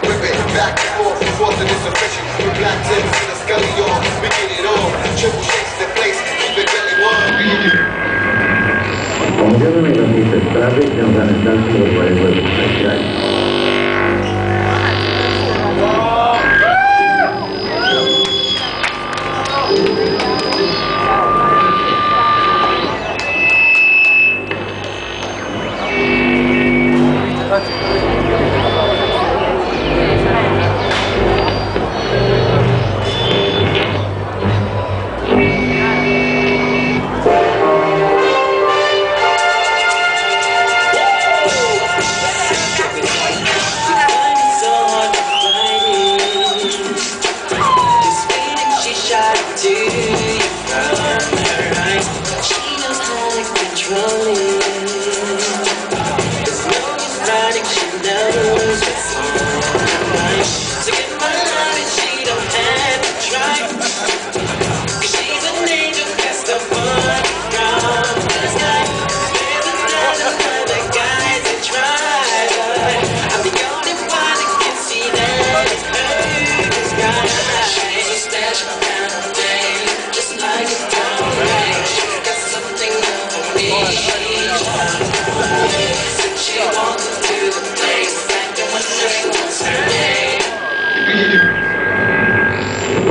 whip it back and forth, causing this affection. With black tips in the scully yard, we get it on. Triple shakes the place, keep it belly warm. Powiadomienie lotnicze sprawy związane z dalszym rozwojem lotniczych kraju.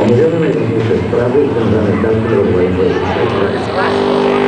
Omówione najważniejsze sprawy związane z dalszym rozwojem lotniczych kraju.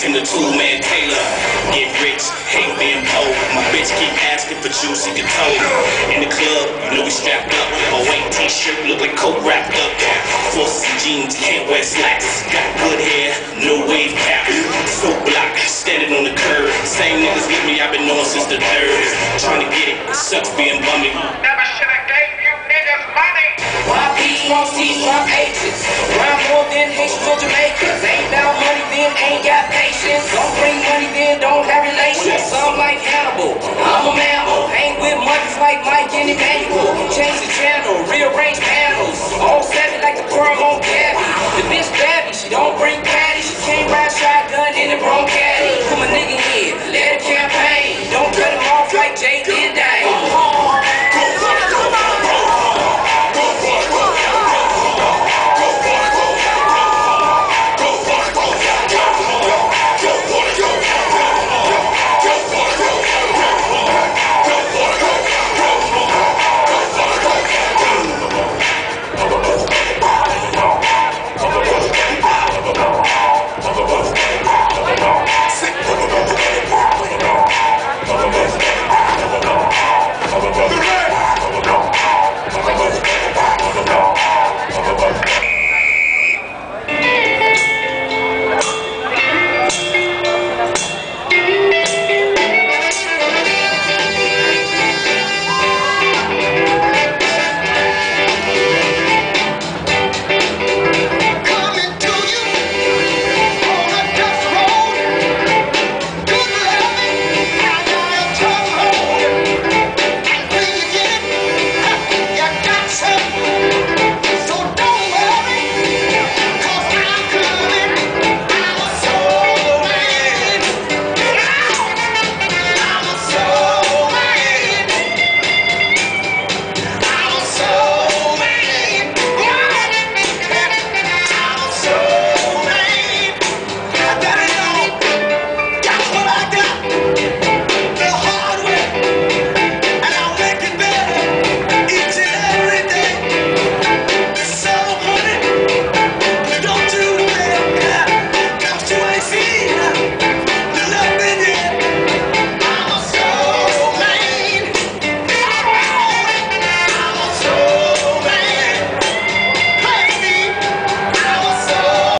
in the two-man Taylor. Get rich, hate being poor. My bitch keep asking for juicy guitar. In the club, you know we strapped up. My white t-shirt look like coke wrapped up. Forces and jeans, can't wear slacks. Got good hair, no wave cap. So block, standing on the curb. Same niggas with me, I've been on since the third. Trying to get it, sucks being bummy. Never should have gave you niggas money. My P's, strong C's, strong H's. Rhyme more than Haitians or Jamaicans. Ain't about money, then ain't got patience. Don't bring money, then don't have relations. Some like Hannibal, I'm a mammal. Hang with monkeys like Mike and Emmanuel. Change the channel, rearrange panels. All savvy like the perm on Gabby. The bitch babby, she don't bring patty. She can't ride shotgun in a bronchitis. Put my nigga in, let it campaign. Don't cut him off like JD.